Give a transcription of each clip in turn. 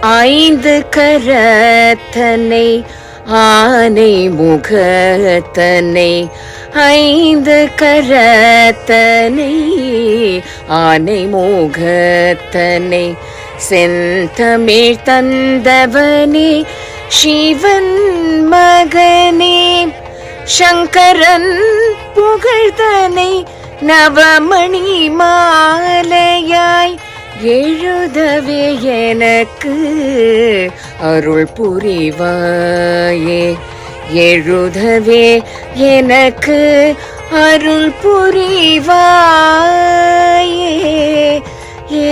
ஐந்து கரத்தனை ஆனை முகத்தனை, ஐந்து கரத்தனை ஆனை முகத்தனை, செந்தமிழ் தந்தவனே சிவன் மகனே, சங்கரன் புகழ்தனை நவமணி மாலையாய் எழுதவே எனக்கு அருள் புரிவாயே, எழுதவே எனக்கு அருள் புரிவாயே. ஏ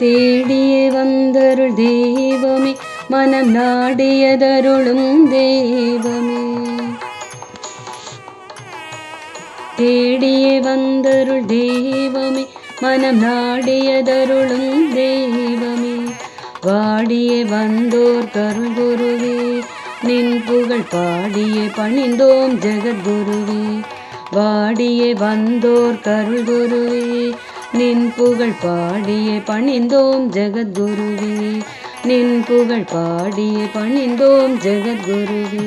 தேடியே வந்தருள் தெய்வமே, மனம் நாடியதருளும் தெய்வமே. தேடியே வந்தருள் தெய்வமே, மனம் நாடியதருளும் தெய்வமே. வாடியே வந்தோர் கருள் குருவே, நின் புகழ் பாடியே பணிந்தோம் ஜெகத்குருவே. வாடியே வந்தோர் கருள் குருவே, நின் புகழ் பாடியே பணிந்தோம் ஜெகத்குருவே. நின் புகழ் பாடியே பணிந்தோம் ஜெகத்குருவே.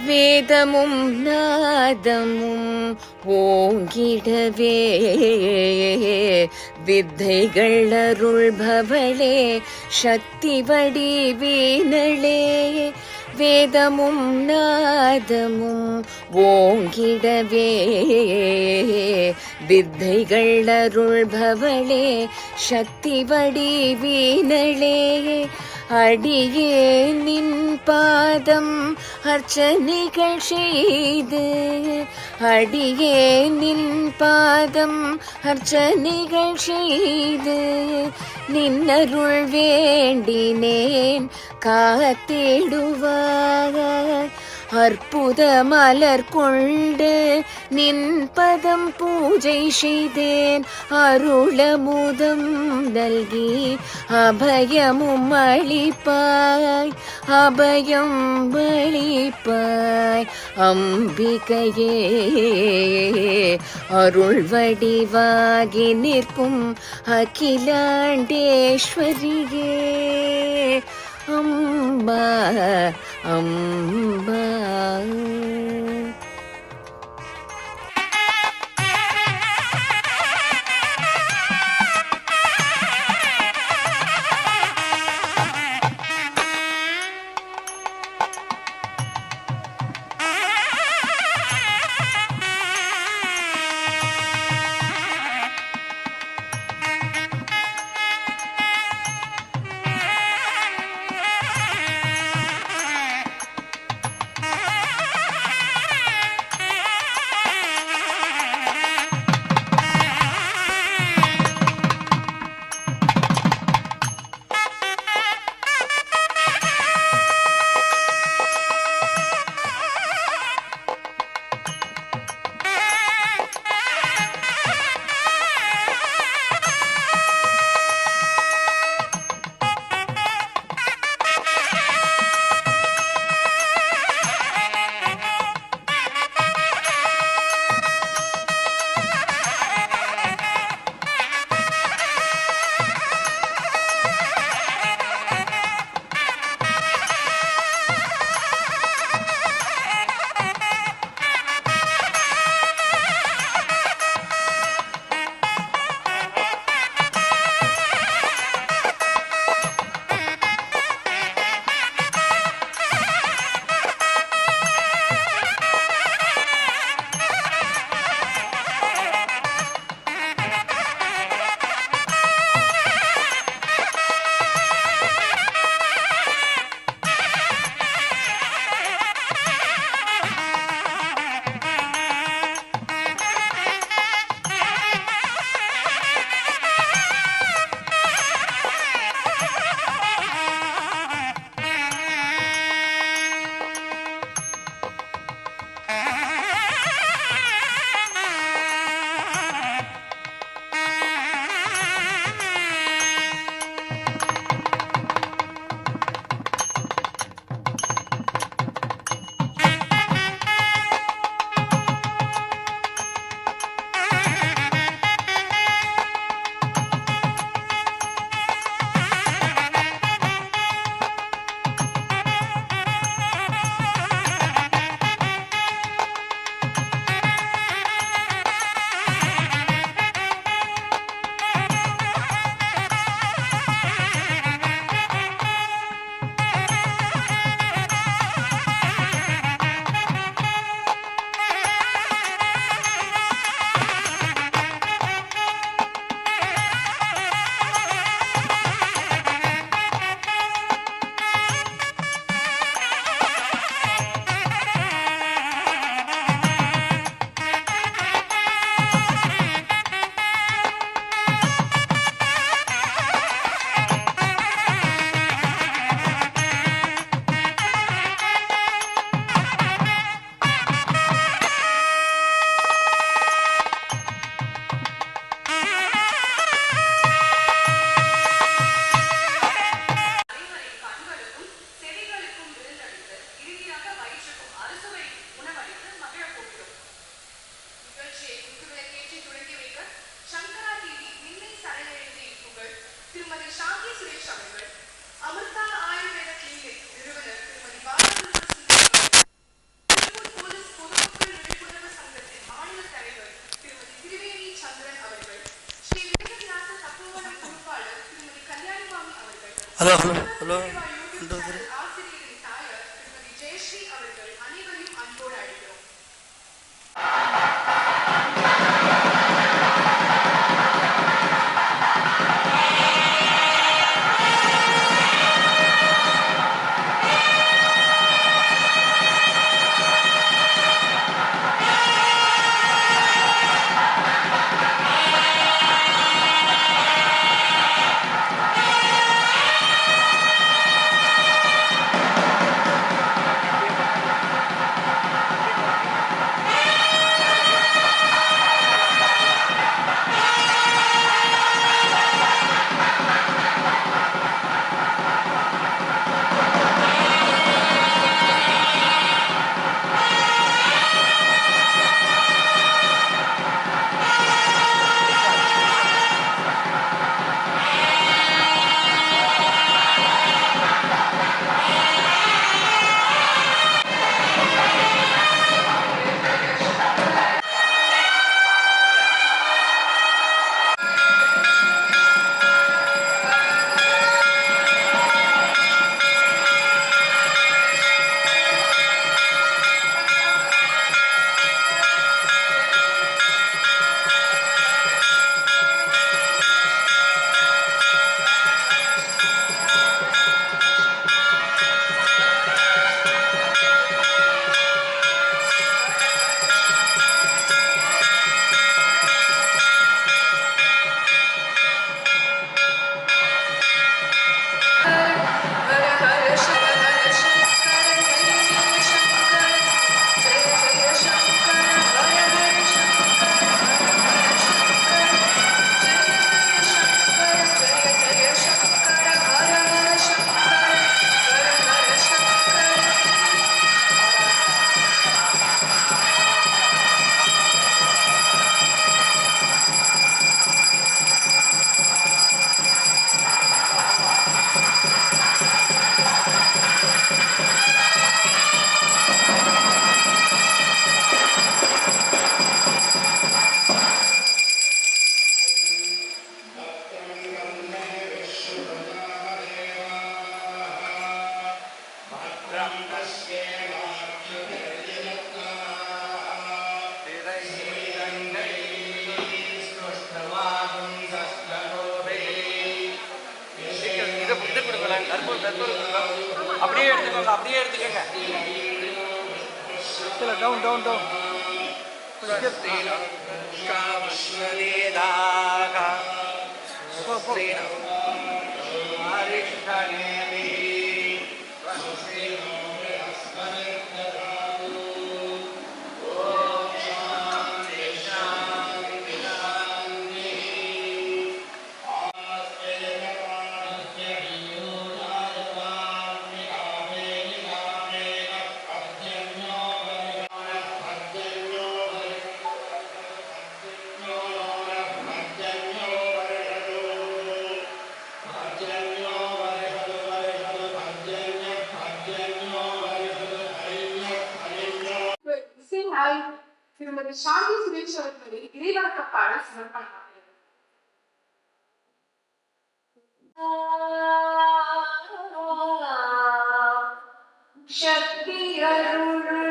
வேதமும் நாதமும் ஓங்கிடவே வித்தைகள் அருள்பவளே சக்தி வடிவீனளே. வேதமும் நாதமும் ஓங்கிடவே வித்தைகள் அருள்பவளே சக்தி வடிவீனளே. அடியே நின் பாதம் அர்ச்சனைகள் செய்து, அடியே நின் பாதம் அர்ச்சனைகள் செய்து, நின்னருள் வேண்டினேன் காத்திடுவாய். அற்புத மலர் கொண்டு நின் பதம் பூஜை செய்தேன், அருளமுதம் நல்கி அபயமும் அளிப்பாய், அபயம் அளிப்பாய். அம்பிகையே அருள் வடிவாகி நிற்கும் அகிலாண்டேஸ்வரியே. அம்பா அம்பா. Hello hello hello hello. அப்படியே எடுத்துக்கோங்க, அப்படியே எடுத்துக்கோங்க. Down down down. திருமதி சாந்தி சுரேஷ் அவர்களை இறைவணக்க பாடல் சமர்ப்பணம். சக்தி அருளுள்ள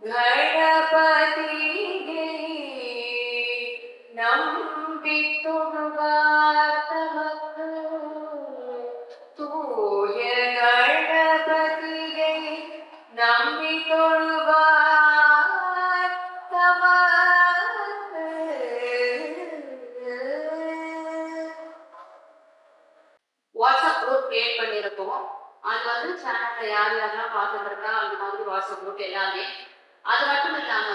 गणपति கிரியேட் பண்ணியிருக்கோம். அது வந்து சேனல்ல யார் யாரெல்லாம் பார்த்துட்டு இருக்கா அந்த மாதிரி வாட்ஸ்அப் குரூப் எல்லாமே. அது மட்டும் இல்லாம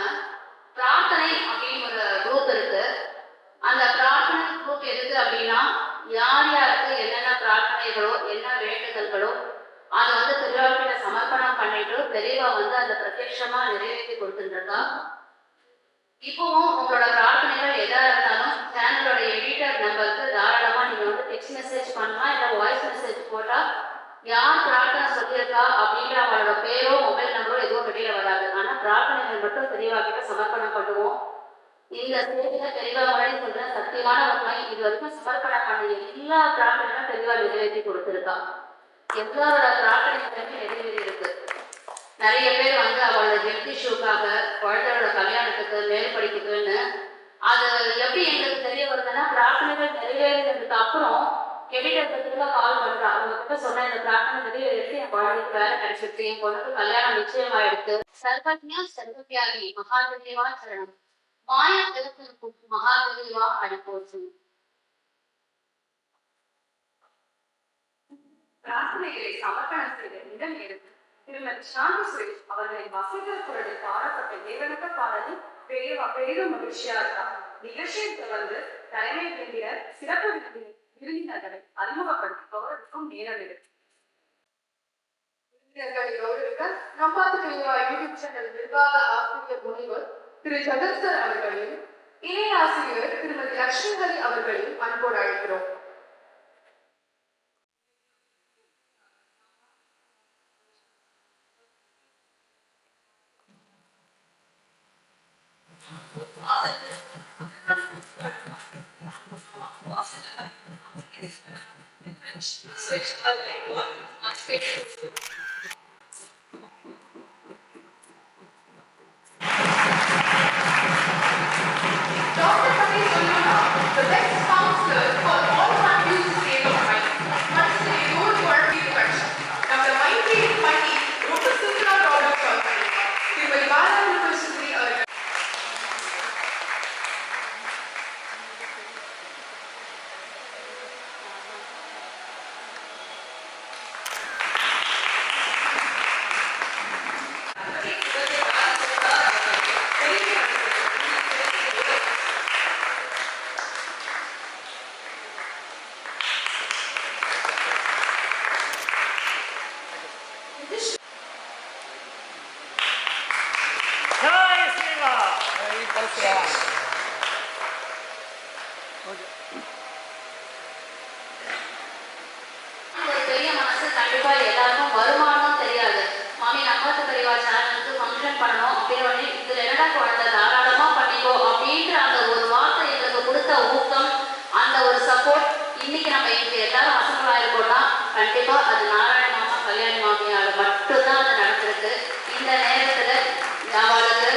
பிரார்த்தனை அப்படின்னு ஒரு குரூப் இருக்கு. அந்த பிரார்த்தனை குரூப் எதுக்கு அப்படின்னா யார் யாருக்கு என்னென்ன பிரார்த்தனைகளோ என்ன வேண்டுதல்களோ அதை வந்து பெரியவாக்கிட்ட சமர்ப்பணம் பண்ணிட்டு பெரியவா வந்து அதை பிரத்யட்சமா நிறைவேற்றி கொடுத்துருக்கா. இப்பவும் உங்களோட பிரார்த்தனைகள் எதா இருந்தாலும் சேனலோட எடிட்டர் நம்பருக்கு தாராளமா நீங்க வந்து டெக்ஸ்ட் மெசேஜ் பண்ணலாம், இல்லை வாய்ஸ் மெசேஜ் போட்டா யார் பிரார்த்தனை சொல்லியிருக்கா அப்படிங்கிற அவளோட பேரோ மொபைல் நம்பரோ எதுவும் வெளியில வராது. ஆனா பிரார்த்தனைகள் மட்டும் பெரியவாக்கிட்ட சமர்ப்பணம் பண்ணுவோம். இந்த ஸ்டேஜ்ல பெரியவா முன்னாடி சொல்ற சத்தியமான உண்மை, இது வரைக்கும் சமர்ப்பணம் பண்ண எல்லா பிரார்த்தனைகளும் பெரியவா நிறைவேற்றி கொடுத்துருக்கா. எல்லாரோட பிரார்த்தனைகளுமே நிறைவேறி இருக்கு. நிறைய பேர் வந்து அவளோட ஹெல்த் இஷ்யூக்காக, குழந்தையோட கல்யாணத்துக்கு, மேல் படிப்புக்குன்னு அது எப்படி எங்களுக்கு தெரிய வருதுன்னா பிரார்த்தனைகள் நிறைவேறினதுக்கு அப்புறம் எடிட்டர்ல கால் பண்றா. அவங்க கிட்ட சொன்ன இந்த பிரார்த்தனை நிறைவேற்றி என் குழந்தைக்கு வேலை கிடைச்சிருக்கு, என் பொண்ணுக்கு கல்யாணம் நிச்சயமாயிடுச்சு. சர்வஜ்ஞா சர்வவியாகி மகாதேவா சரணம், மாய திருத்திருக்கும் மகாதேவா அடிப்போச்சு. பிரார்த்தனைகளை சமர்ப்பணம் செய்த இடம் எடுத்து திருமதி சாந்தி சுரேஷ் அவர்களின் வசீகர குரலில் பாடப்பட்ட தேவனக்க பாடலில் பெரிதும் மகிழ்ச்சியா இருக்கா. நிகழ்ச்சியை தொடர்ந்து தலைமை விருந்தினர் சிறப்பு விருந்தினர்களை அறிமுகப்படுத்தி கௌரவிக்கும் நேரம் எடுத்து விருந்தினர்களை கௌரவிக்க நம்பாத்து பெரியவா யூடியூப் சேனல் நிர்வாக ஆசிரியர் முனைவர் திரு ஜகத் சார் அவர்களையும் இணை ஆசிரியர் திருமதி லட்சுமிஹரி அவர்களையும் அன்போடு அழைக்கிறோம். பெரிய மனசு கண்டிப்பா எல்லாருக்கும் வருமானம் தெரியாது. மாமி நம்பாத்து பெரியவா சேனலுக்கு ஃபங்க்ஷன் பண்ணணும் அப்படின்னு இதுல என்னடா குழந்தை தாராளமா பண்ணிக்கோ அப்படின்ற அந்த ஒரு வார்த்தை எங்களுக்கு கொடுத்த ஊக்கம், அந்த ஒரு சப்போர்ட், இன்னைக்கு நம்ம இங்க எல்லாரும் வசங்களா இருக்கோம்னா கண்டிப்பா அது நாராயண மாமா கல்யாணி மாமியால மட்டும்தான் அது நடந்திருக்கு. இந்த நேரத்துல அவளுக்கு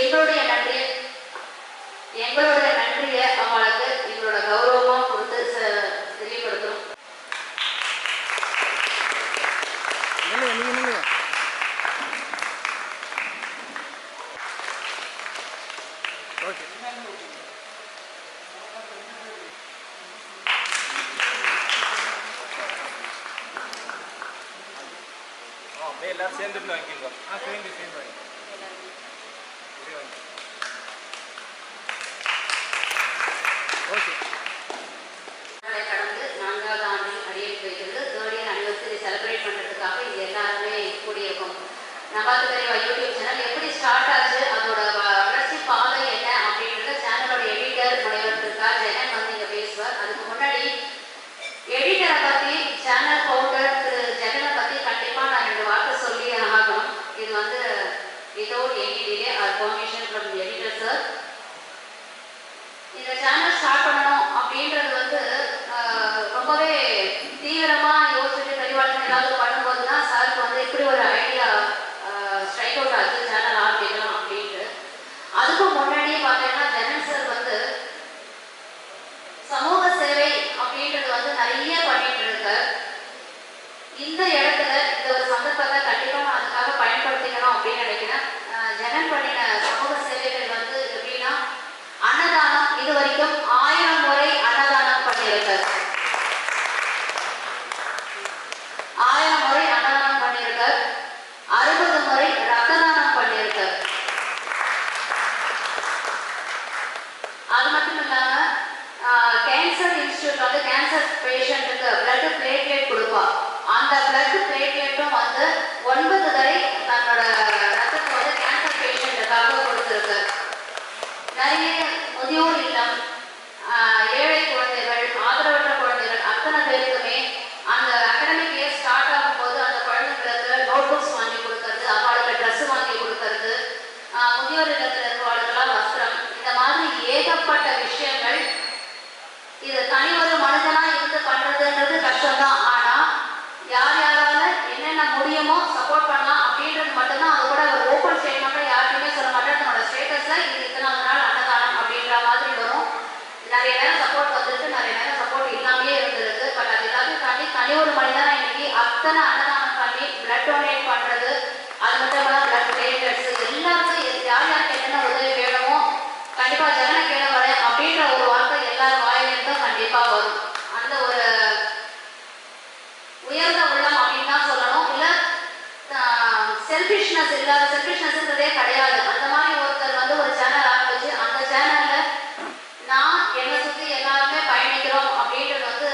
எங்களுடைய நன்றியை அவளுக்கு எங்களோட கௌரவமா கொடுத்து தெரியப்படுத்தும். எல்லாரும் சேர்ந்துட்டு வாங்கிக்கோ. சேர்ந்து ஓகே. கடந்து 4வது ஆண்டில் அடியெடுத்து வைக்கிறது. 3rd இயர் அனிவர்சரி செலிப்ரேட் பண்றதுக்காக இது எல்லாருமே கூடியிருக்கும். நம்பாத்து பெரியவா யூடியூப் சேனல் எப்படி ஸ்டார்ட் ஆச்சு, அதோட வளர்ச்சி பாதை என்ன அப்படின்றத சேனலோட எடிட்டர் முனைவர் இருக்கா ஜெகன் வந்து இங்க பேசுவார். அதுக்கு முன்னாடி எடிட்டரை பத்தி, சேனல் ஃபவுண்டர் திரு ஜெகனை பத்தி கண்டிப்பா நான் 2 வார்த்தை சொல்லி ஆகணும். இது வந்து without any delay or permission from the editor sir. இந்த சேனல் ஸ்டார்ட் பண்ணணும் அப்படின்றது வந்து ரொம்பவே தீவிரமா யோசிச்சுட்டு பெரியவாழ்க்கை ஏதாவது பண்ணும்போது தான் சாருக்கு வந்து இப்படி ஒரு ஐடியா அத்தனை அன்னதானம் பண்ணி பிளட் டொனேட் பண்றது, அது மட்டும் இல்லாமல் பிளட் பிளேட்லெட்ஸ் எல்லாருக்கும் யார் யாருக்கு என்னென்ன உதவி வேணுமோ கண்டிப்பா ஜெகனை கேள வரேன் அப்படின்ற ஒரு வார்த்தை எல்லாரும் வாயிலிருந்தும் கண்டிப்பா வரும். அந்த ஒரு உயர்ந்த உள்ளம் அப்படின்னு தான் சொல்லணும். இல்ல செல்ஃபிஷ்னஸ் இல்லாத, செல்ஃபிஷ்னஸ்ன்றதே கிடையாது. அந்த மாதிரி ஒருத்தர் வந்து ஒரு சேனல் ஆரம்பிச்சு அந்த சேனல்ல நான் என்னை சுற்றி எல்லாருமே பயணிக்கிறோம் அப்படின்றது வந்து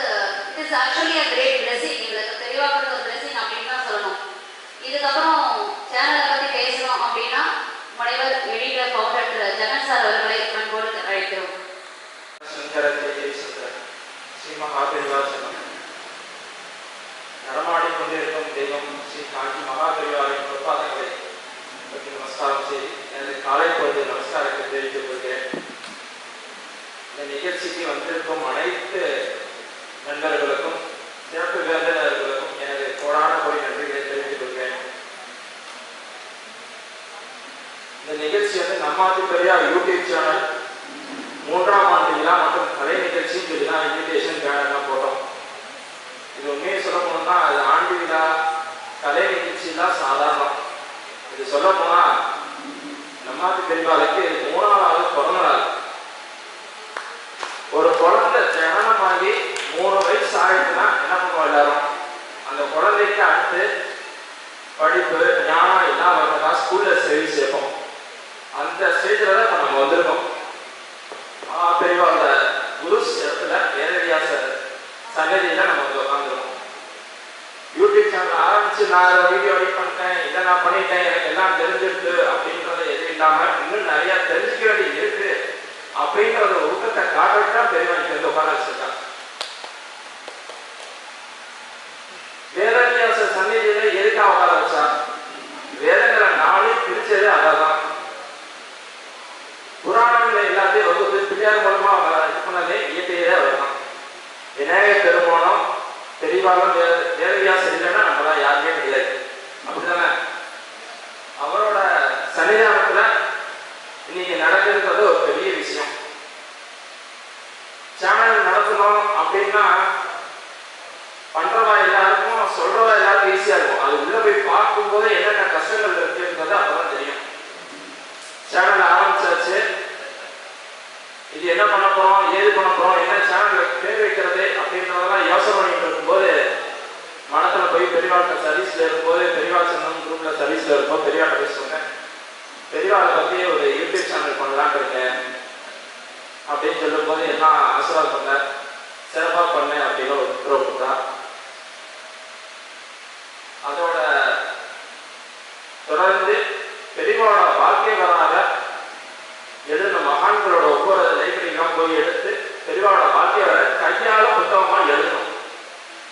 it is actually a great blessing. எங்களுக்கு தெளிவாக்குறது ஒரு பிளெஸிங் அப்படின்னு தான் சொல்லணும். இதுக்கப்புறம் சேனலை பற்றி பேசணும் அப்படின்னா முனைவர் எடிட்டர் ஃபவுண்டர் ஜெகன் சார் அவர்களை அன்போடு அழைக்கிறோம். ஸ்ரீ மகாபெரிவாசனம். நடமாடிக்கொண்டிருக்கும் தெய்வம் ஸ்ரீ காஞ்சி மகாபெரிவாரின் பொற்பாதங்களை பற்றி நமஸ்காரம் செய்து எனது காலை பொழுது நமஸ்காரத்தை தெரிவித்துக் கொள்கிறேன். இந்த நிகழ்ச்சிக்கு வந்திருக்கும் அனைத்து நண்பர்களுக்கும் சிறப்பு விருந்தினர்களுக்கும் எனது கோடான கோடி நன்றிகளை தெரிவித்துக் கொள்கிறேன். இந்த நிகழ்ச்சி வந்து நம்மாதி பெரியார் யூடியூப் சேனல் 3ஆம் ஆண்டு விழா மற்றும் கலை நிகழ்ச்சின்னு சொல்லி தான் இன்விடேஷன் பேனர்லாம் போட்டோம். இது உண்மையை சொல்ல போனோம்னா அது ஆண்டு விழா கலை நிகழ்ச்சிலாம் சாதாரணம். இது சொல்ல போனா நம்மாதி பெரியாருக்கு 3ஆவது பிறந்த நாள். ஒரு குழந்தை ஜனனமாகி 3 வயசு ஆயிடுச்சுன்னா என்ன பண்ணுவோம் எல்லாரும், அந்த குழந்தைக்கு அடுத்து படிப்பு ஞானம் எல்லாம் வரதா ஸ்கூல்ல சேவை சேர்ப்போம். அந்த ஸ்டேஜில் தான் இப்போ நம்ம வந்திருக்கோம். பெரியவாங்க குரு இடத்துல வேதவியாச சன்னதியில நம்ம வந்து உட்காந்துருக்கோம். யூடியூப் சேனல் ஆரம்பிச்சு நான் வீடியோ எடிட் பண்ணிட்டேன், இதை நான் பண்ணிட்டேன், எனக்கு எல்லாம் தெரிஞ்சிருக்கு அப்படின்றது எதுவும் இல்லாமல் இன்னும் நிறைய தெரிஞ்சுக்க வேண்டியது இருக்கு அப்படின்றத ஊக்கத்தை காட்டுறதுக்கு தான் பெரியவனுக்கு வந்து உட்கார வச்சிருக்காங்க. வேதவியாச சன்னதியில எதுக்காக உட்கார வச்சா, வேதங்களை 4 பிரிச்சது அதான். புராணங்களை எல்லாத்தையும் வகுத்து பிள்ளையார் மூலமா இது பண்ணதே இயற்கையே வரலாம். விநாயகர் பெருமானம் பெரியவாளும் வேதவியாசம் இல்லைன்னா நம்மளாம் யாருமே கிடையாது. அப்படிதானே? அவரோட சன்னிதானத்துல இன்னைக்கு நடக்கிறது ஒரு பெரிய விஷயம். சேனல் நடத்தணும் அப்படின்னா பண்றவா எல்லாருக்கும் சொல்றவா எல்லாருக்கும் ஈஸியா இருக்கும். அது உள்ள போய் பார்க்கும் போது என்னென்ன கஷ்டங்கள் இருக்குன்றது அப்பதான் தெரியும். சேனல் ஆரம்பிச்சாச்சு, இது என்ன பண்ண போறோம், ஏது பண்ண போறோம், என்ன சேனல் பேர் வைக்கிறது அப்படின்றதெல்லாம் யோசனை பண்ணிட்டு இருக்கும்போது மனத்துல போய் பெரியவாழ்கிட்ட சர்வீஸ்ல இருக்கும்போது பெரியவாள் சங்கம் குரூப்ல சர்வீஸ்ல இருக்கும்போது பெரியவாழ்கிட்ட போய் சொன்னேன், பெரியவாளை பத்தி ஒரு யூடியூப் சேனல் பண்ணலான்னு இருக்கேன் அப்படின்னு சொல்லும் போது எல்லாம் ஆசீர்வாதம் பண்ண சிறப்பா பண்ணேன் அப்படின்னு ஒரு உத்தரவு கொடுத்தா. அதோட தொடர்ந்து பெரியவாளோட வாழ்க்கை வராத எழுதின மகான்களோட ஒவ்வொரு லைப்ரரிலாம் போய் எடுத்து பெரியவாளோட வாழ்க்கை வர கையால புத்தகமா எழுதணும்.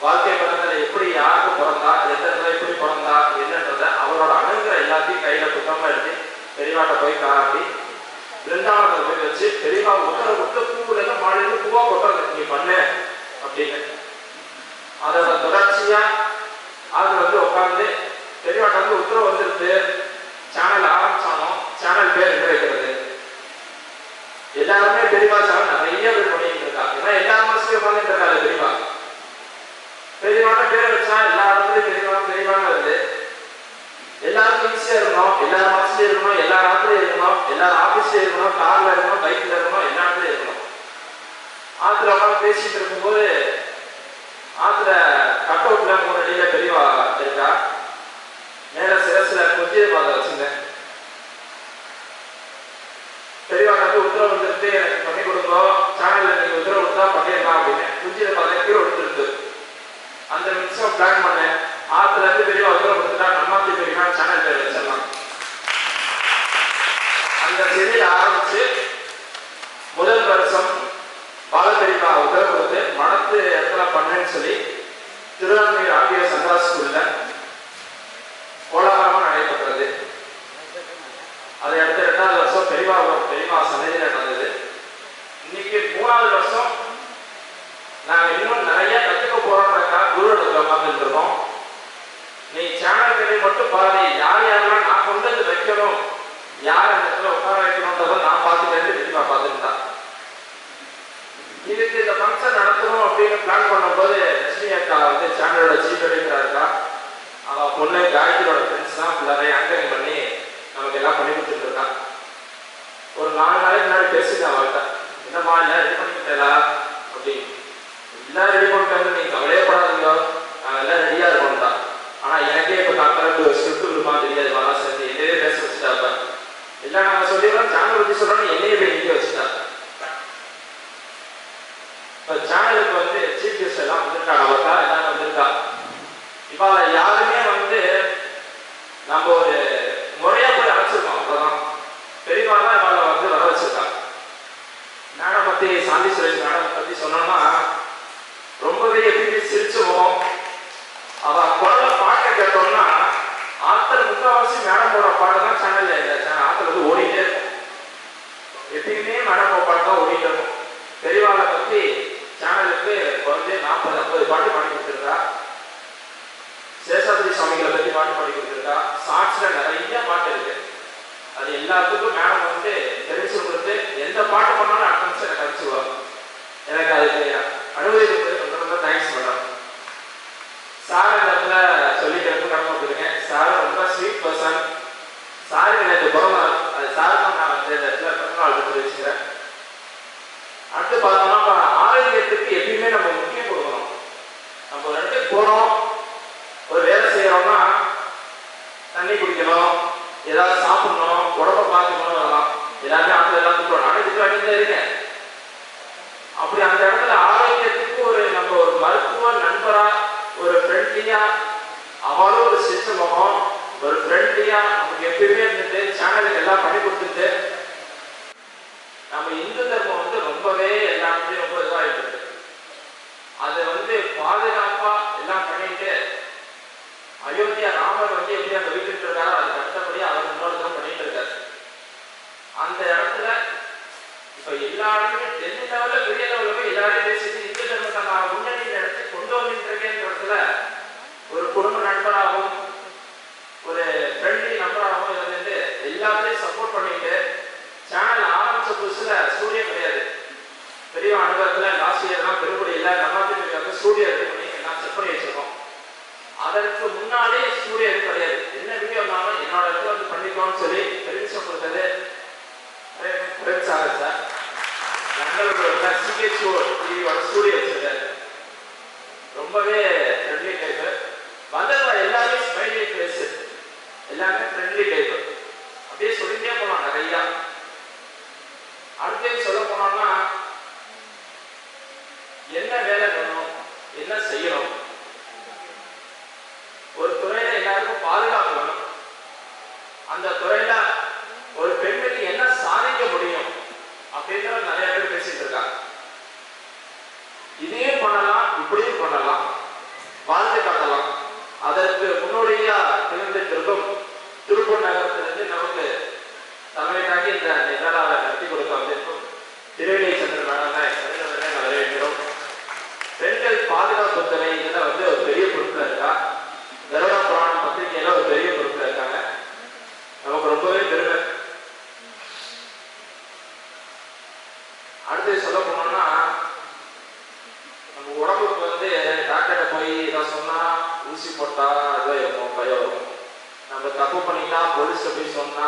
வாழ்க்கை பிறந்தது எப்படி, யாருக்கு பிறந்தா, எந்த எப்படி பிறந்தா என்னன்றத அவரோட அணுகிற எல்லாத்தையும் கையில புத்தகமா எழுதி பெரியவாட்ட போய் காட்டி பிருந்தாவனத்தை போய் வச்சு பெரியவா உத்தரவு கொடுத்து பூவுல இருந்து மாடியிலிருந்து பூவா கொட்டுறது நீ பண்ணு அப்படின்னு. அதோட தொடர்ச்சியா அது வந்து உட்காந்து பெரியவாட்ட வந்து உத்தரவு வந்துருக்கு, சேனல் ஆரம்பிச்சானோ சேனல் பேர் என்ன வைக்கிறது. எல்லாருமே பெரியவா சேனல் நிறைய பேர் பண்ணிட்டு இருக்கா. ஏன்னா எல்லா மாசத்தையும் உட்காந்துட்டு இருக்காது பெரியவா. பெரியவான பேர் வச்சா எல்லா இடத்துலயும் பெரியவா பெரியவான வருது. எல்லாருக்கும் ஈஸியா இருக்கணும், எல்லா மாசத்துலயும் இருக்கணும், எல்லா இடத்துலயும் இருக்கணும், எல்லாரும் ஆபீஸ்ல இருக்கணும், கார்ல இருக்கணும், பைக்ல இருக்கணும், எல்லா இடத்துலயும் இருக்கணும். ஆத்துல உட்காந்து பேசிட்டு இருக்கும்போது ஆத்துல கட் அவுட்ல 3 அடியில பெரியவா இருக்கா. மேல சிரசுல கொஞ்சம் பாதை வச்சிருந்தேன். பெரியவா வந்து உத்தரவு வந்துட்டு எனக்கு பண்ணி கொடுங்க, சேனல்ல நீங்க உத்தரவு கொடுத்தா பண்ணிடலாம் அப்படின்னு குஞ்சிய பாதை கீழே கொடுத்துருக்கு. அந்த நிமிஷம் பிளான் பண்ணேன், ஆத்துல இருந்து பெரியவா உத்தரவு கொடுத்துட்டா நம்மாத்தி பெரியவா சேனல் பேர் வச்சிடலாம். அந்த செய்தியில ஆரம்பிச்சு முதல் வருஷம் பாலபெரியவா உத்தரவு கொடுத்து மனத்து இடத்துல பண்ணேன்னு சொல்லி திருவான்மையூர் ஆங்கில சங்கரா ஸ்கூல்ல கோலாகலமா நடைபெற்றது. அதை அடுத்து 2வது வருஷம் பெரியவா சன்னதியில நடந்தது. இன்னைக்கு 3வது வருஷம் நாங்க இன்னும் நிறைய கத்துக்க போறோம்னாக்கா குரு இடத்துல உட்கார்ந்துட்டு இருக்கோம். நீ சேனல்களை மட்டும் பாரு, யார் யாரெல்லாம் நான் கொண்டு வந்து வைக்கணும், யார் அந்த இடத்துல உட்கார வைக்கணும்ன்றதை நான் பார்த்துட்டு பெரியவா பார்த்துட்டா. இதுக்கு இந்த ஃபங்க்ஷன் நடத்தணும் அப்படின்னு பிளான் பண்ணும்போது லட்சுமி அக்கா வந்து சேனலோட சீஃப் எடிட்டரா இருக்கா. அவள் பொண்ணு காயத்ரியோட ஃப்ரெண்ட்ஸ் தான் ஃபுல்லாகவே ஆங்கரிங் பண்ணி நமக்கு எல்லாம் பண்ணி கொடுத்துட்டு இருக்கான். ஒரு 4 நாளைக்கு முன்னாடி பேசிட்டேன் அவள்கிட்ட, என்னம்மா எல்லாம் ரெடி பண்ணிக்கிட்டா அப்படின்னு. எல்லாம் ரெடி பண்ணிட்டாங்க, நீ கவலையே படாதீங்க, நாங்கள் எல்லாம் ரெடியாக இருக்கோம்டா. ஆனால் எனக்கே இப்போ டாக்டருக்கு ஸ்கிரிப்ட் விடுமா தெரியாது, வரா சேர்ந்து என்னையே பேச வச்சுட்டாப்ப. இல்லை நாங்கள் சொல்லிடுறோம் சேனல் பற்றி சொல்கிறோன்னு என்னையே போய் நிற்க வச்சுட்டா. இப்போ சேனலுக்கு வந்து சீஃப் கெஸ்ட் எல்லாம் வந்திருக்காங்க, அவர்க்கா எல்லாம் வந்திருக்கா. இப்போ அதை யாருமே வந்து நம்ம ஒரு முறையாக போய் அழைச்சிருக்கோம், அவ்வளோதான். பெரியவா தான் இவளை வந்து வர வச்சிருக்காங்க. மேடம் பற்றி சாந்தி சுரேஷ் மேடம் பற்றி சொன்னோம்னா ரொம்பவே எப்படி சிரிச்சுவோம். அவள் குரலை பாட்டை கேட்டோம்னா ஆத்தர் முக்கால்வாசி மேடமோட பாட்டு தான் சேனல்ல ஆத்தர் வந்து ஓடிட்டே இருக்கும். எப்பயுமே மேடமோட பாட்டு தான் ஓடிட்டே இருக்கும். பெரியவாளை பற்றி சேனலுக்கு குறைஞ்சு 40-50 பாட்டு பாடி கொடுத்துருக்கா. சேஷாத்ரி சுவாமிகளை பற்றி பாட்டு பாடி கொடுத்துருக்கா. ஷார்ட்ஸ்ல நிறைய பாட்டு இருக்கு. அது எல்லாத்துக்கும் மேடம் வந்து தெரிஞ்சு கொடுத்து எந்த பாட்டு பண்ணாலும் அடுத்த நிமிஷம் எனக்கு அனுப்பிச்சுடுவாங்க. எனக்கு அதுக்கு அனுமதி கொடுத்து ரொம்ப தேங்க்ஸ் மேடம். சார் இந்த இடத்துல சொல்லிக்கிறதுக்கு கடமை கொடுத்துருக்கேன். சார் ரொம்ப ஸ்வீட் பர்சன். சார் எனக்கு பிறந்தநாள், அது சார் தான் நான் வந்து இந்த இடத்துல பிறந்தநாள் எடுத்து வச்சுக்கிறேன். அடுத்து பார்த்தோம்னா ஆரோக்கியத்துக்கு எப்பயுமே நம்ம முக்கியம் கொடுக்கணும். நம்ம ஒரு இடத்துக்கு போகிறோம், ஒரு வேலை செய்யறோம்னா தண்ணி குடிக்கணும், ஏதாவது சாப்பிடணும், உடம்பை பார்த்துக்கணும், வரலாம். எல்லாருமே ஆத்துல எல்லாம் திட்டுவோம், நானே திட்டு வாங்கிட்டு தான் இருக்கேன். அப்படி அந்த இடத்துல ஆரோக்கியத்துக்கு ஒரு நம்ம ஒரு மருத்துவ நண்பரா, ஒரு ஃப்ரெண்ட்லியா, அவளும் ஒரு சின்ன முகம், ஒரு ஃப்ரெண்ட்லியா நமக்கு எப்பயுமே இருந்துட்டு சேனலுக்கு எல்லாம் பண்ணி கொடுத்துட்டு, நம்ம இந்து தர்மம் வந்து ரொம்பவே எல்லாமே ரொம்ப இதுவாகிட்டு இருக்கு. அதை வந்து பாதுகாப்பா எல்லாம் பண்ணிட்டு அயோத்தியா ராமர் வந்து எப்படி அந்த வீட்டுக்கு இருக்காரோ அதுக்கு அடுத்தபடியா அவர் இன்னொருத்தம் பண்ணிட்டு இருக்காரு. அந்த இடத்துல இப்ப எல்லா இடத்துலயும் டெல்லி லெவல்ல பெரிய லெவல்ல போய் எல்லாரையும் பேசிட்டு இந்து தர்மத்தை நான் முன்னணி இடத்துக்கு கொண்டு வந்துட்டு இருக்கேன்ற இடத்துல ஒரு குடும்ப நண்பராகவும் ஒரு ஃப்ரெண்ட்லி நம்பராகவும் இருந்துட்டு எல்லாத்தையும் சப்போர்ட் பண்ணிட்டு சேனல் ஆரம்பிச்ச புதுசுல ஸ்டூடியோ கிடையாது. பெரிய அனுபவத்துல லாஸ்ட் இயர் தான் பெருங்குடியில நம்ம ஸ்டூடியோ ரெடி பண்ணி எல்லாம் செட் பண்ணி வச்சிருக்கோம். அதற்கு முன்னாலே ஸ்டூடியோ கிடையாது. என்ன வீடியோ இருந்தாலும் என்னோட இடத்துல வந்து பண்ணிக்கோன்னு சொல்லி பெருமிஷன் கொடுத்தது சார். எங்களோட சிஹெச்ஓ டிவியோட ஸ்டூடியோ வச்சிருக்காரு. ரொம்பவே ஃப்ரெண்ட்லி டைப்பு. வந்தது எல்லாமே ஸ்மைலி ஃபேஸ், எல்லாமே ஃப்ரெண்ட்லி டைப்பு. அப்படியே சொல்லிட்டே போனோம் நிறையா. அடுத்தது சொல்ல போனோம்னா என்ன வேலை வேணும், என்ன செய்யணும், ஒரு துறையில எல்லாருக்கும் பாதுகாப்பு வேணும். அந்த துறையில ஒரு பெண்மணி என்ன சாதிக்க முடியும் அப்படின்ற நிறைய பேர் பேசிட்டு இருக்காங்க. இதையும் பண்ணலாம், இப்படியும் பண்ணலாம், வாழ்ந்து காட்டலாம். அதற்கு முன்னோடியா திகழ்ந்திருக்கும் திருப்பூர் நகரத்திலிருந்து நமக்கு தலைமையாகி இந்த நிகழ்வை நடத்தி கொடுக்க வந்திருக்கும் திருவேணி சந்திரன் மேடம் தான் வரவேற்கிறோம். பெண்கள் பாதுகாப்பு துறை இதுல வந்து ஒரு பெரிய பொறுப்புல இருக்கா. கருடா புராணம் பத்திரிகையில ஒரு பெரிய பொறுப்புல இருக்காங்க. நமக்கு ரொம்பவே பெருமை. அடுத்து சொல்ல போனோம்னா நம்ம உடம்புக்கு வந்து டாக்டர்கிட்ட போய் ஏதாவது சொன்னா ஊசி போட்டா அது பயம் வரும். நம்ம தப்பு பண்ணிட்டா போலீஸ்ல போய் சொன்னா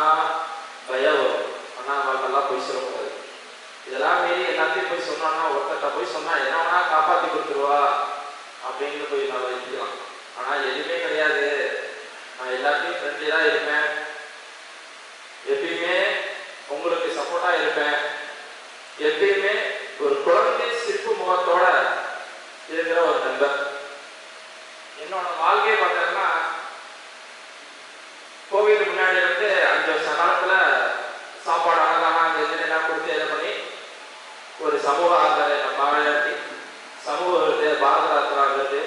பயம் வரும். ஆனா அவங்கெல்லாம் போய் சொல்லக்கூடாது. இதெல்லாம் மீறி எல்லாத்தையும் போய் சொன்னோம்னா ஒருத்தட்ட போய் சொன்னா என்ன வேணா காப்பாற்றி கொடுத்துருவா அப்படின்னு போய் நம்ம இருக்கலாம். ஆனா எதுவுமே கிடையாது. நான் எல்லாத்தையும் ஃப்ரெண்ட்லி தான் இருப்பேன், எப்பயுமே உங்களுக்கு சப்போர்ட்டா இருப்பேன், எப்பயுமே ஒரு குழந்தை சிரிப்பு முகத்தோட இருக்கிற ஒரு நண்பர். என்னோட வாழ்க்கையை பார்த்தீங்கன்னா கோவிலுக்கு முன்னாடி இருந்து 5 வருஷ காலத்துல சாப்பாடு அன்னதானம் எல்லாம் கொடுத்து இதை பண்ணி ஒரு சமூக ஆதரவை நம்ம சமூக விருது, பாரத ரத்னா விருது,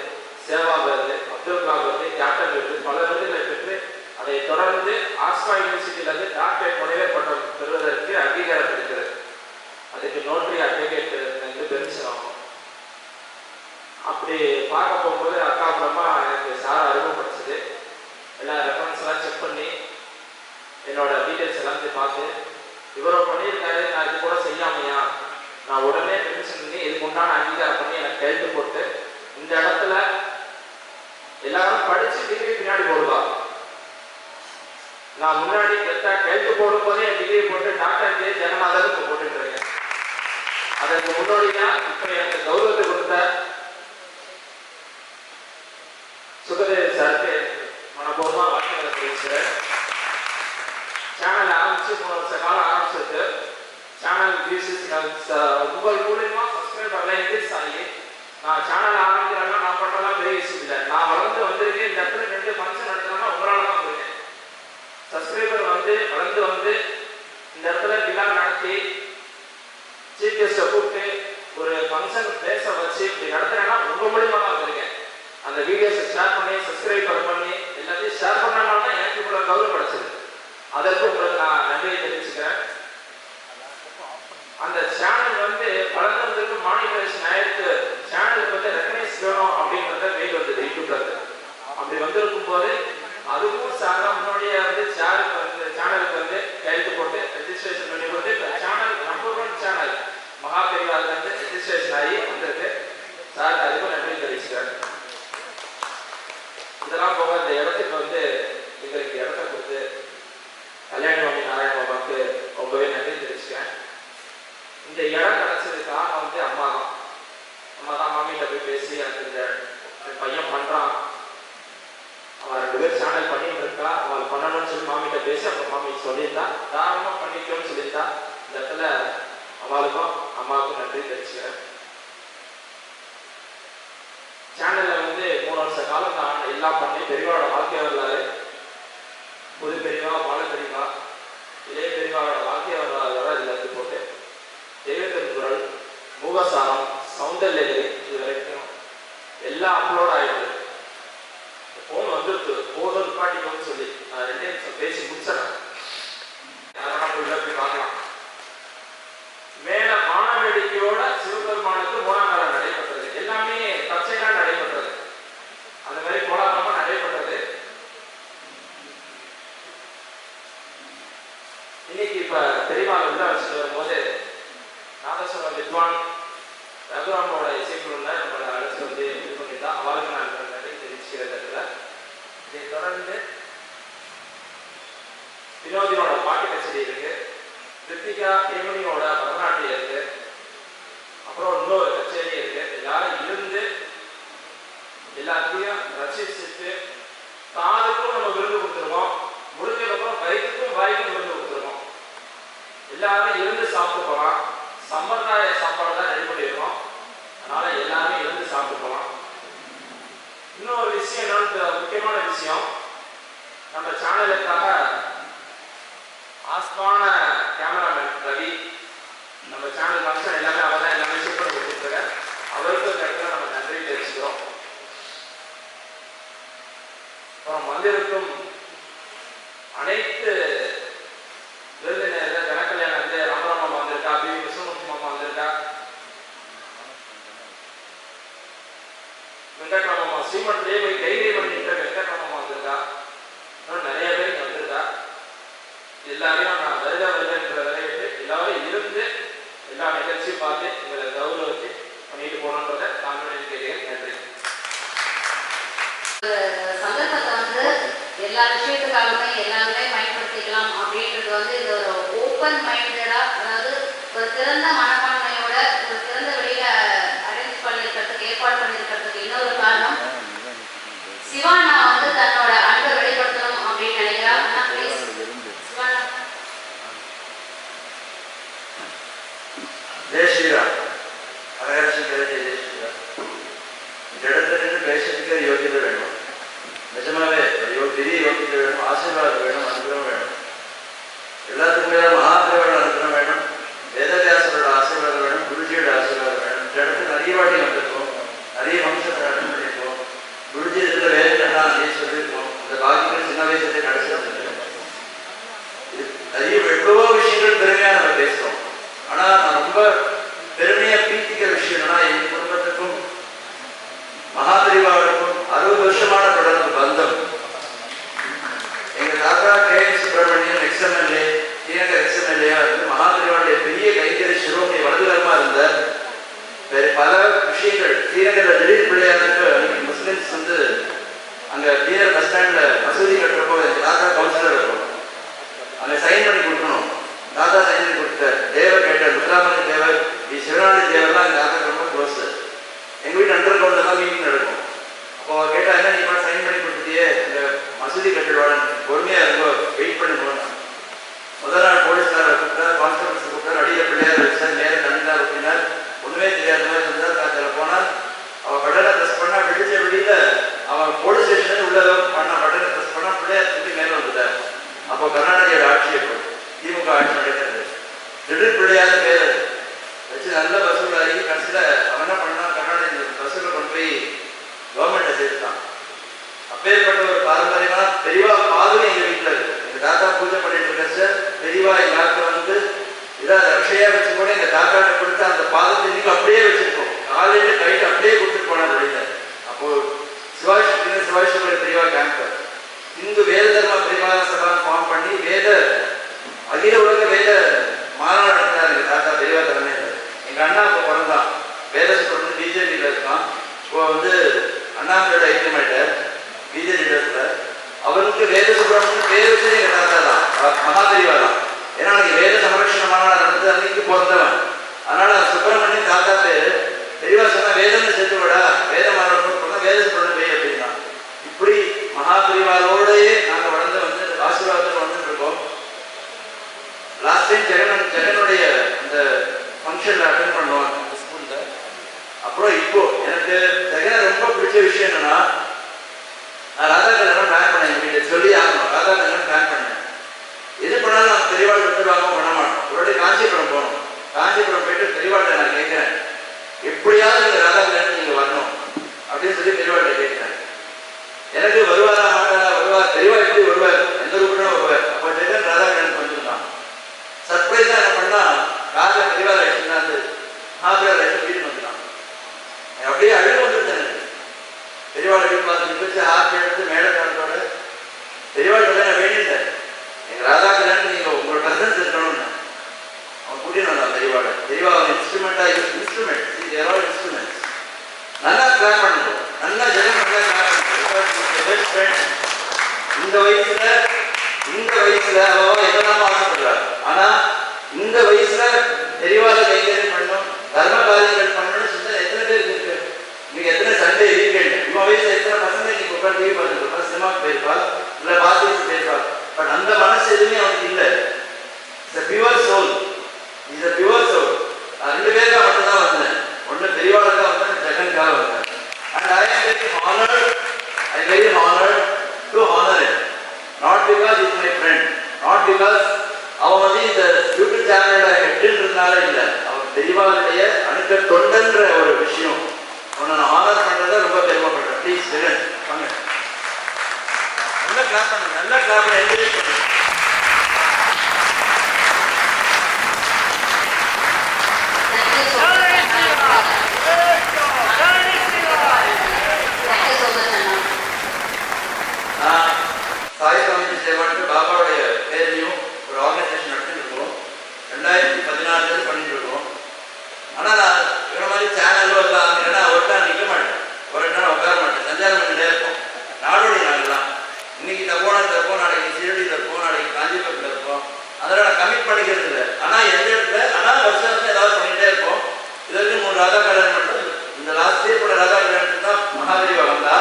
சேவா விருது, அப்துல் கலாம் விருது, கேப்டன் விருது, பல விருதுகளை பெற்று அதை தொடர்ந்து ஆஸ்மா யூனிவர்சிட்டியிலிருந்து டாக்டரேட் முனைவர் பட்டம் பெறுவதற்கு அங்கீகாரம் இருக்கிறது. அதுக்கு நோட்டரி அட்வொகேட் வந்து பெர்மிஷன் ஆகும். அப்படி பார்க்க போகும்போது அக்கா மூலமா எனக்கு சார் அறிமுகப்படுத்துது. எல்லா ரெஃபரன்ஸ் எல்லாம் செக் பண்ணி என்னோட டீட்டெயில்ஸ் எல்லாத்தையும் பார்த்து இவரை பண்ணியிருக்காரு, நான் இது கூட செய்யாமையா, நான் உடனே பெர்மிஷன் பண்ணி இதுக்கு உண்டான அங்கீகாரம் பண்ணி எனக்கு கையெழுத்து போட்டு இந்த இடத்துல எல்லாரும் படிச்சு டிகிரி பின்னாடி போடுவா. நான் முன்னாடி கைத்து போடும் போதே டிகிரி போட்டு டாக்டர் ஜனநாதன் போட்டுட்டு இருக்கேன். அதற்கு முன்னோடிதான் இப்ப எனக்கு கௌரவத்தை கொடுத்த சுகதேவ் சாருக்கு மனப்பூர்வமா வாழ்த்துக்களை தெரிவிக்கிறேன். சேனல் ஆரம்பிச்சு 3 வருஷ காலம் ஆரம்பிச்சிருக்கு. சேனல் உங்கள் மூலியமா சப்ஸ்கிரைபர்ல இன்க்ரீஸ் ஆகி நான் சேனல் ஆரம்பிக்கிறேன்னா நான் பண்றதெல்லாம் பெரிய விஷயம் இல்லை. நான் வளர்ந்து வந்திருக்கேன். இந்த இடத்துல 2 ஃபங்க்ஷன் நடத்துறேன்னா உங்களால தான் போயிருக்கேன். சப்ஸ்கிரைபர் வளர்ந்து வந்து இந்த இடத்துல விழா நடத்தி சீஃப் கெஸ்ட்டை கூப்பிட்டு ஒரு ஃபங்க்ஷன் பேச வச்சு இப்படி நடத்துறேன்னா உங்க மூலியமா தான் வந்திருக்கேன். அந்த வீடியோஸை ஷேர் பண்ணி சப்ஸ்கிரைபர் பண்ணி எல்லாத்தையும் ஷேர் பண்ணனால தான் எனக்கு இவ்வளவு கௌரவம் கிடைச்சது. அதற்கு உங்களுக்கு நான் நன்றியை தெரிவிச்சுக்கிறேன். அந்த சேனல் வளர்ந்து வந்திருக்கு, மானிட்டரைசேஷன் ஆயிருக்கு. சேனலுக்கு ரெக்கனைஸ் வேணும் அப்படின்றத மெயில் வந்தது யூடியூப்ல இருந்து. அப்படி வந்திருக்கும் போது அதுக்கும் சாரா முன்னாடியே சேனலுக்கு கையெழுத்து போட்டு ரெஜிஸ்ட்ரேஷன் பண்ணி போட்டு சேனல் நம்பர் 1 சேனல் மகா பெரியார் ரெஜிஸ்ட்ரேஷன் ஆகி வந்திருக்கு. சார் அதுக்கும் நன்றி தெரிவிச்சுக்கிறேன். இதெல்லாம் போக இந்த இடத்துக்கு எங்களுக்கு இடத்த கொடுத்து கல்யாணி நாராயண பாபாவுக்கு ரொம்பவே நன்றி தெரிவிச்சுக்கிறேன். இந்த இடம் கிடைச்சது காரணம் அம்மா தான். அம்மா தான் மாமிகிட்ட போய் பேசி எனக்கு இந்த பையன் பண்றான், அவன் 2 பேர் சேனல் பண்ணிட்டு இருக்கா, அவள் பண்ணணும்னு சொல்லி மாமிகிட்ட பேசி அப்புறம் மாமி சொல்லியிருந்தா தாராளமா பண்ணிக்கணும்னு சொல்லியிருந்தா. இந்த இடத்துல அவளுக்கும் அம்மாவுக்கும் நன்றி தெரிவிச்சுக்கிறேன். சேனல்ல 3 வருஷ காலம் நான் எல்லாம் பண்ணி பெரியவாரோட வாழ்க்கை வரலாறு, புது பெரியவா, பால பெரியவா, இளைய பெரியவாரோட வாழ்க்கை வரலாறு இதுல இருந்து போட்டு தெய்வத்திருக்குறள், மூகசாரம், சௌந்தர்யகிரி இது வரைக்கும் எல்லாம் அப்லோட் ஆயிடுது. போன் வந்துருக்கு, போதும் நிப்பாட்டிக்கணும்னு சொல்லி நான் 2 நிமிஷம் பேசி முடிச்சிடறேன். போய் பார்க்கலாம். மேல வானவேடிக்கையோட சிவபெருமானுக்கு 3ஆம் நாள் நடைபெற்றது. எல்லாமே தற்செயலா நடைபெற்றது. அந்த மாதிரி கோலாகலமா நடைபெற்றது. இன்னைக்கு இப்ப பெரியவாள் உள்ள வச்சுட்டு வரும்போது நாதஸ்வரம் வித்வான் ரகுராமோட இசைக்குள்ள நம்மளை அழைச்சிட்டு இது பண்ணிதான் அவருக்கு நான் நன்றி தெரிவிச்சுக்கிறதுல. இதை தொடர்ந்து வினோதினோட பாட்டு கச்சேரி இருக்கு, கிருத்திகா தேமணியோட பரதநாட்டியம் இருக்கு, அப்புறம் இன்னொரு கச்சேரி இருக்கு. எல்லாரும் இருந்து எல்லாத்தையும் ரசிச்சுட்டு காதுக்கும் நம்ம விருது கொடுத்துருவோம், முடிஞ்சதுக்கப்புறம் வயிற்றுக்கும் வாய்க்கும் விருது கொடுத்துருவோம். எல்லாரும் இருந்து சாப்பிட்டு போகலாம். சம்பிரதாய சாப்பாடு தான் ரெடி பண்ணியிருக்கோம், அதனால எல்லாருமே இருந்து சாப்பிட்டு போகலாம். இன்னொரு விஷயம் என்னன்னு, முக்கியமான விஷயம், நம்ம சேனலுக்காக ஆஸ்தான கேமராமேன் ரவி, நம்ம சேனல் ஃபங்க்ஷன் எல்லாமே அவர் தான் எல்லாமே ஷூட் பண்ணி கொடுத்துருக்காரு. அவருக்கு இந்த இடத்துல நம்ம நன்றி தெரிவிச்சுக்கிறோம். அப்புறம் வந்திருக்கும் அனைத்து விருந்தினர்கள், ஜனக்கல்யாணம் ராமராமா வந்திருக்கா, பி விஸ்வமுத்து மாமா வந்திருக்கா, வெங்கட்ராமமா ஸ்ரீமட்டிலே போய் கைகை பண்ணிட்டு வெங்கட்ராமமா வந்திருக்கா, இன்னும் நிறைய பேர் இங்க வந்திருக்கா. எல்லாரையும் நான் வருகின்ற விளைவிட்டு எல்லாரும் இருந்து எல்லா நிகழ்ச்சியும் பார்த்து எங்களை கௌரவத்தை பண்ணிட்டு போனோன்றதை நான் கேட்கிறேன். நன்றி. சந்தர்ப்பத்தை எல்லா விஷயத்துக்காகவே எல்லாருமே பயன்படுத்திக்கலாம் அப்படின்றது இது ஒரு ஓப்பன் மைண்டடா, அதாவது ஒரு திறந்த மனப்பான்மையோட ஒரு திறந்த வெளியில அரேஞ்ச் பண்ணிருக்கிறதுக்கு, ஏற்பாடு பண்ணிருக்கிறதுக்கு இன்னொரு காரணம் சிவானா தன்னோட அன்பை வெளிப்படுத்தணும் அப்படின்னு நினைக்கிறார். சிவானா. ஜெய் ஸ்ரீராம். அரகரசன் ஜெய் ஸ்ரீராம். இந்த இடத்துல நின்று பேசுறதுக்கு யோகியதை வேணும். நிஜமாவே பெரிய யோகியதை வேணும், ஆசீர்வாதம் வேணும், அனுகிரகம் வேணும். எல்லாத்துக்கும் மேல மகாதேவோட அனுகிரகம் வேணும், வேதவியாசரோட ஆசீர்வாதம் வேணும், குருஜியோட ஆசீர்வாதம் வேணும். இந்த இடத்துல நிறைய வாட்டி வந்திருக்கோம், நிறைய வம்சத்தை அட்டன் பண்ணியிருக்கோம். குருஜி இடத்துல வேலை கண்டா நிறைய சொல்லியிருக்கோம். இந்த பாக்கியங்கள் சின்ன வயசுலேயே நடக்கிறது. நிறைய எவ்வளவோ விஷயங்கள் பெருமையா நம்ம பேசுறோம். ஆனா நான் ரொம்ப பெருமையா பீத்திக்கிற விஷயம் என்னன்னா, எங்க குடும்பத்துக்கும் மகாபெரிவாவுக்கும் 60 வருஷமான தொடர்பு பந்தம். எங்க தாத்தா KN Subramanian XMLA, Srinagar XMLA மகாபெரிவாவுடைய பெரிய கைங்கரி சிரோமணி வலதுகரமா இருந்த பல விஷயங்கள் ஸ்ரீநகர்ல திடீர் அங்க டிஆர் பஸ் ஸ்டாண்ட்ல மசூதி கட்டுறப்போ எங்க தாத்தா கவுன்சிலர் இருக்கும், அங்க சைன் பண்ணி கொடுக்கணும். தாத்தா சைன் பண்ணி கொடுத்தார். தேவர் கேட்டார், முத்துராமலிங்க தேவர், சிவனாடி தேவர்லாம் எங்க தாத்தா ரொம்ப க்ளோஸ். எங்க வீட்டு அண்டர் கிரவுண்ட்ல தான் மீட்டிங் நடக்கும். அப்போ கேட்டா, என்ன நீ கூட சைன் பண்ணி கொடுத்துட்டியே, இந்த மசூதி கட்டிடுவாங்க, பொறுமையா இருக்கும், வெயிட் பண்ணி போனாங்க. முதல் நாள் போலீஸ்காரர் கூப்பிட்டார், கான்ஸ்டபிள்ஸ் கூப்பிட்டார், அடியில் பிள்ளையார் வச்சார், நேரம் தண்ணினார் ஊற்றினார், ஒண்ணுமே தெரியாத மாதிரி இருந்தார். காய்ச்சல போனால் அவன் பட்டனை ப்ரெஸ் பண்ணா பிடிச்ச வெளியில அவன் போலீஸ் ஸ்டேஷன் உள்ள பண்ண பட்டனை ப்ரெஸ் பண்ணா பிள்ளையார் சுற்றி மேல வந்துட்டார். அப்போ கருணாநிதியோட ஆட்சி ஏற்படும், திமுக ஆட்சி நடக்கிறது. திடீர் பிள்ளையார் பேர் வச்சு நல்ல வசூல் ஆகி கடைசியில அவன் என்ன பண்ணா, கருணாநிதி வசூலை கொண்டு போய் கவர்மெண்ட்டை சேர்த்துட்டான். அப்பேற்பட்ட ஒரு பாரம்பரியமான பெரியவா பாதும் எங்க வீட்டுல இருக்கு. எங்க தாத்தா பூஜை பண்ணிட்டு இருக்க பெரியவா எங்க வந்து இதாவது ரஷையா வச்சு கூட எங்க தாத்தாட்ட கொடுத்து அந்த பாதத்தை நீங்க அப்படியே வச்சிருக்கோம். காலையில கைட்டு அப்படியே கொடுத்துட்டு போனார் வெளியில. அப்போ சிவாஜி பெரியவா கேம்பர் இந்து வேத தர்ம பரிவார சபான்னு ஃபார்ம் பண்ணி வேத அகில உலக வேத மாநாடு நடத்தினார் எங்க தாத்தா பெரியவா தலைமையில. எங்க அண்ணா இப்போ பிறந்தான், வேத சுப்பிரமணியன் பிஜேபியில இருக்கான். இப்போ வந்து அண்ணாமலையோட ஐக்கியமாயிட்டார் பிஜேபி. அவருக்கு வேத சுப்பிரமணியன் பேர் வச்சது எங்க தாத்தா தான், மகாபெரிவா தான். ஏன்னா அன்னைக்கு வேத சமரட்சண மாநாடு நடந்து அன்னைக்கு பிறந்தவன். அதனால சுப்பிரமணியன் தாத்தா பேரு. பெரியவா சொன்னா வேதம்னு சேர்த்து விடா, வேத மாநாடு போனா வேத சுப்பிரமணியன் பேர் அப்படின்னா. இப்படி மகாபெரிவாரோடையே நாங்க வளர்ந்து வந்து ஆசீர்வாதத்தில் வந்துட்டு இருக்கோம். லாஸ்ட் டைம் ஜெகனுடைய அந்த ஃபங்க்ஷன்ல அட்டென்ட் பண்ணுவோம் ஸ்கூல்ல. அப்புறம் இப்போ எனக்கு ஜெகனை ரொம்ப பிடிச்ச விஷயம் என்னன்னா, நான் ராதா கல்யாணம் பிளான் பண்ணேன், எங்க வீட்டை சொல்லி ஆகணும், ராதா கல்யாணம் பிளான் பண்ணேன். எது பண்ணாலும் நான் பெரியவாள் விட்டுடுவாங்க பண்ண மாட்டோம். ஒரு காஞ்சிபுரம் போகணும். காஞ்சிபுரம் போயிட்டு பெரியவாள்கிட்ட நான் கேட்கிறேன், எப்படியாவது நீங்க ராதா கல்யாணம் நீங்க வரணும் அப்படின்னு சொல்லி பெரியவாள்கிட்ட கேட்கிறேன். எனக்கு வருவாரா மாட்டாரா, வருவார் பெரியவா எப்படி வருவார், எந்த ரூபம் வருவார். அப்போ ஜெகன் ராதா கல்யாணம் வந்துருந்தான். சர்ப்ரைஸா என்ன பண்ணா, காலைல பெரியவா ஆயிடுச்சுன்னா மாப்பிள்ளை வீட்டுக்கு வந்துட்டான். அப்படியே அழுகு வந்துருச்சு எனக்கு. பெரியவாளை வீட்டு பார்த்து வச்சு ஹாப்பி எடுத்து மேடை காலத்தோட பெரியவாள் நான் வேண்டிட்டேன், எங்க ராதா கல்யாணம் நீங்க உங்களோட பிரசன்ஸ் இருக்கணும்னு. அவன் கூட்டின்னு வந்தான் பெரியவாளை. பெரியவா அவன் இன்ஸ்ட்ருமெண்டா இன்ஸ்ட்ருமெண்ட்ஸ் நல்லா கிளாப் பண்ணணும், நல்லா ஜெகம் நல்லா கிளாப் பண்ணணும். இந்த வயசுல அவன் என்னெல்லாம் ஆசைப்படுறாரு. ஆனா இந்த வயசுல பெரியவாள கைகறி பண்ணணும், தர்ம காரியங்கள் பண்ணணும்னு சொன்னா எத்தனை பேர் இருக்கு? நீங்க எத்தனை சண்டே வீக்கெண்ட் இவன் வயசுல எத்தனை பசங்க நீங்க உட்காந்து டிவி பார்த்துருப்பா, சினிமாவுக்கு போயிருப்பா, இல்ல பாத்திரிக்கு போயிருப்பா. பட் அந்த மனசு எதுவுமே அவனுக்கு இல்லை. Pure soul. நான் 2 பேருக்காக மட்டும்தான் வந்தேன். ஒண்ணு பெரியவாளுக்காக வந்தேன், ஜெகனுக்காக வந்தேன். And I am very honored to honor him. Not because he is my friend, not because அவன் வந்து இந்த யூடியூப் சேனலோட ஹெட்ன்றதுனால இல்லை, அவன் பெரியவாளுடைய அணுக்க தொண்டன்ற ஒரு விஷயம் அவனை நான் ஆனர் பண்றத ரொம்ப பெருமைப்படுறேன். ப்ளீஸ் ஜெகன் வாங்க, நல்லா கிளாப் பண்ணுங்க, நல்லா கிளாப் பண்ண என்கரேஜ் பண்ணுங்க. சாய் கம்யூனிட்டி சேவாட்டு பாபாவுடைய பேர்லையும் ஒரு ஆர்கனைசேஷன் நடத்திட்டு இருக்கோம். 2016 பண்ணிட்டு இருக்கோம். ஆனா நான் இவர மாதிரி சேனலோ இல்லை ஒரு நாள் நிற்க மாட்டேன், ஒரு நாள் உட்கார மாட்டேன், சஞ்சாரம் பண்ணிட்டே இருப்போம். நாடோடி நாள்லாம் இன்னைக்கு தப்போனத்தில் இருப்போம், நாளைக்கு சீரடியில் இருப்போம், நாளைக்கு காஞ்சிபுரத்தில் இருப்போம். அதெல்லாம் நான் கமிட் பண்ணிக்கிறது இல்லை. ஆனா எந்த இடத்துல வருஷத்துல ஏதாவது பண்ணிட்டே இருப்போம். இதற்கு 3 ராதா கல்யாணம் பண்ணுறது. இந்த லாஸ்ட் இயர் கூட ராதா கல்யாணத்துக்கு தான் மகாபெரிவா வந்தா.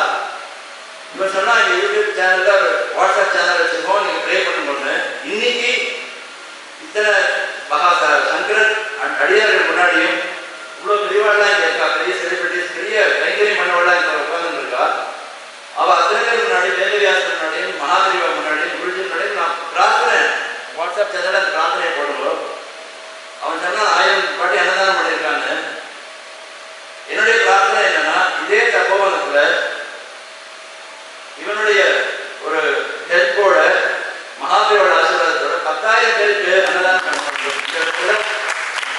இப்ப சொன்னா எங்க யூடியூப் சேனல்ல வாட்ஸ்அப் சேனல் வச்சிருக்கோம், நீங்க ப்ரே பண்ணுங்க. இன்னைக்கு இத்தனை சங்கரன் அடியார்கள் முன்னாடியும் இவ்வளவு பெரியவாள்லாம் இங்க இருக்கா, பெரிய செலிபிரிட்டிஸ், பெரிய கைங்கரியம் பண்ணவாள்லாம் இங்க உட்கார்ந்து இருக்கா. அவ அத்தனை பேர் முன்னாடி, வேதவியாசர் முன்னாடியும், மகாபெரிவா முன்னாடியும், குருஜி முன்னாடியும் நான் பிரார்த்தனை வாட்ஸ்அப் சேனல்ல அந்த பிரார்த்தனையை போடுவோம். அவன் சொன்னா 1000 பாட்டி அன்னதானம் பண்ணியிருக்காங்க. என்னுடைய பிரார்த்தனை என்னன்னா, இதே தப்போவனத்துல இவனுடைய ஒரு ஹெல்ப்போட மகாபெரிவாளோட ஆசீர்வாதத்தோட 10,000 பேருக்கு அன்னதானம் பண்ணணும்.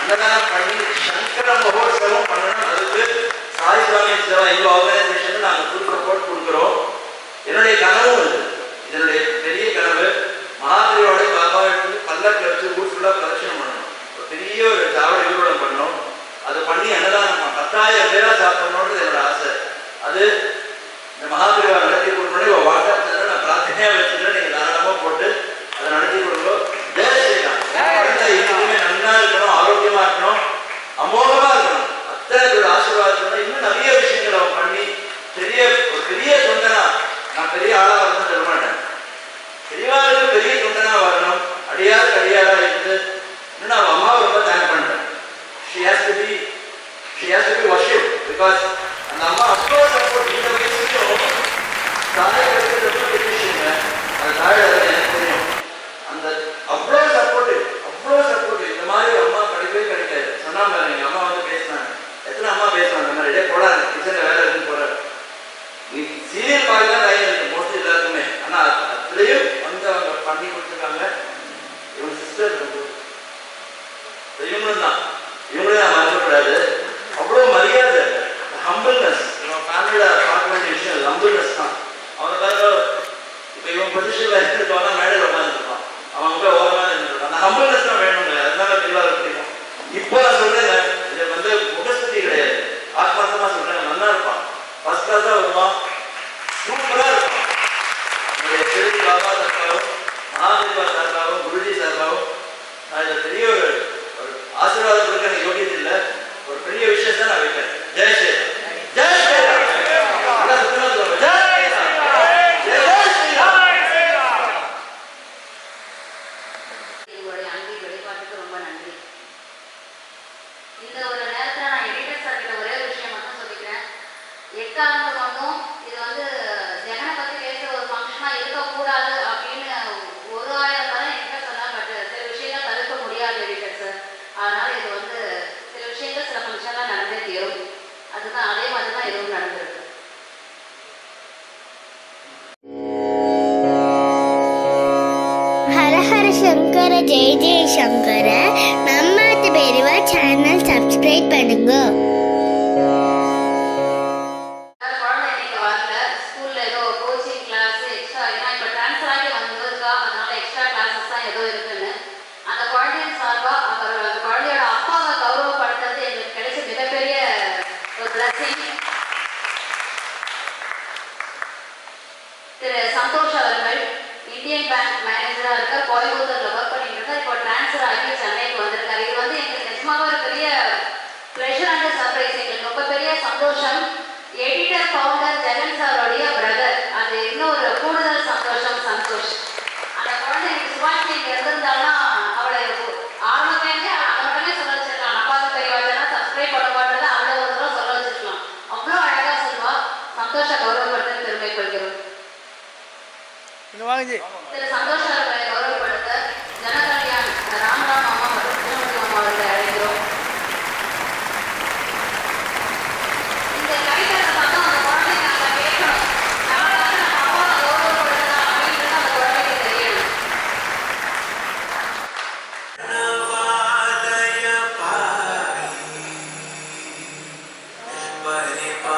அன்னதானம் பண்ணி சங்கர மகோத்சவம் பண்ணணும். அதுக்கு சாய் சுவாமி சேவா எங்க ஆர்கனைசேஷன் நாங்கள் ஃபுல் சப்போர்ட் கொடுக்குறோம். என்னுடைய கனவும் இது, இதனுடைய பெரிய கனவு. மகாபெரிவாளை பாபாவை பல்லக்கில் வச்சு ஊர் ஃபுல்லாக பிரதட்சணம் பண்ணணும். ஒரு பெரிய ஒரு சாவடி ஊர்வலம் பண்ணணும். அதை பண்ணி அன்னதானம் 10,000 பேரா சாப்பிடணுன்றது என்னோட ஆசை. அது இந்த மகாபெரிவா நடத்தி கொடுக்கணும். சீரியல் பார்க்க தான் டைம் இருக்கு மோஸ்ட்லி எல்லாருக்குமே. ஆனால் அதுலேயும் வந்து அவங்க பண்ணி கொடுத்துருக்காங்க. இவங்க சிஸ்டர் இவங்களும் தான், இவங்களே நான் மறக்கக்கூடாது. அவ்வளோ மரியாதை, ஹம்பிள்னஸ். இவன் ஃபேமிலியில் பார்க்க வேண்டிய விஷயம் ஹம்பிள்னஸ் தான். அவங்க பாருங்க, இப்போ இவன் பொசிஷனில் எடுத்துட்டோம்னா மேடையில் உட்காந்துருப்பான், அவங்க போய் ஓரமாக இருந்துருப்பான். அந்த ஹம்பிள்னஸ் தான் வேணுங்க, அதனால தெளிவாக பிடிக்கும். இப்போ நான் சொல்றேங்க, இது வந்து முகஸ்துதி கிடையாது, ஆத்மார்த்தமா சொல்றேன். நல்லா இருப்பான், ஃபர்ஸ்ட் கிளாஸா வருவான், சூப்பரா இருப்பான். என்னுடைய திரு பாபா சார்பாகவும் மகாதேவா சார்பாகவும் குருஜி சார்பாகவும் நான் இதை பெரிய ஒரு ஆசீர்வாதம் கொடுக்க எனக்கு யோகியது இல்லை. ஒரு பெரிய விஷயத்தை நான் வைக்கிறேன். ஜெய் ஸ்ரீராம், ஜெய் ஸ்ரீராம். உங்களுடைய அன்பின் வெளிப்பாட்டுக்கு ரொம்ப நன்றி. இந்த ஒரு நேரத்தில் நான் எடிட்டர் சார் கிட்ட ஒரே ஒரு விஷயம் மட்டும் சொல்லிக்கிறேன். எக்காரணத்தை கொண்டும் இது வந்து ஜெகனை பற்றி பேசுகிற ஒரு ஃபங்க்ஷனாக இருக்கக்கூடாது அப்படின்னு 1000 தடவை என்கிட்ட சொன்னார். பட் சில விஷயங்கள் தடுக்க முடியாது எடிட்டர் சார். அதனால் இது வந்து சில விஷயங்கள் சில ஃபங்க்ஷன்லாம் நடந்தே தீரும். அதுதான் அதே மாதிரி தான் எதுவும் நடந்திருக்கு. ஹர ஹர சங்கர ஜெய ஜெய சங்கர. நம்ம பெரியவா சேனல் சப்ஸ்கிரைப் பண்ணுங்க. குழந்தை இன்னைக்கு வரல, ஸ்கூல்ல ஏதோ கோச்சிங் கிளாஸ் எக்ஸ்ட்ரா, ஏன்னா இப்போ ட்ரான்ஸ்ஃபர் ஆகி வந்திருக்கா, அதனால எக்ஸ்ட்ரா கிளாஸஸ் தான் ஏதோ இருக்குன்னு அந்த குழந்தையின் சார்பா அவர் அந்த குழந்தையோட அப்பாவை கௌரவப்படுத்துறது எங்களுக்கு கிடைச்ச மிகப்பெரிய ஒரு பிளஸிங். திரு சந்தோஷ் அவர்கள் இந்தியன் பேங்க் மேனேஜரா இருக்கார், கோயம்புத்தூர்ல ஒர்க் பண்ணிட்டு இருக்கார். இப்போ டிரான்ஸ்ஃபர் ஆகி சென்னைக்கு வந்திருக்காரு. இது வந்து எங்களுக்கு நிஜமாவே ஒரு பெரிய ப்ளஷர் அண்ட் சர்ப்ரைஸ், எங்களுக்கு ரொம்ப பெரிய சந்தோஷம். எடிட்டர் ஃபவுண்டர் ஜெகன் சாரோடைய பிரதர், அது இன்னும் ஒரு கூடுதல் சந்தோஷம். சந்தோஷ் அந்த குழந்தை சுபாஷ் இங்க இருந்திருந்தாலும் அவளை ஆரம்பத்திலேருந்தே அவர்கிட்டமே சொல்ல வச்சிருக்கலாம், அப்பாவுக்கு பெரியவாழ்னா சப்ஸ்கிரைப் பண்ண மாட்டேன் அவளை ஒரு தடவை சொல்ல வச்சிருக்கலாம். அவ்வளோ அழகா சொல்லுவா. சந்தோஷ கௌரவப்படுத்த பெருமை கொள்கிறோம். திரு சந்தோஷ் அவர்களை கௌரவப்படுத்த ஜனகல்யாண் ராமராம் அம்மா மற்றும் திருமதி அம்மா அவர்களை அழைக்கிறோம். இந்த கைத்தறத்தை பார்த்தா அந்த குழந்தைங்க அங்கே கேட்கணும், நம்மளை வந்து நம்ம அம்மாவை கௌரவப்படுத்தலாம் அப்படின்றது அந்த குழந்தைக்கு தெரியணும். பரிபா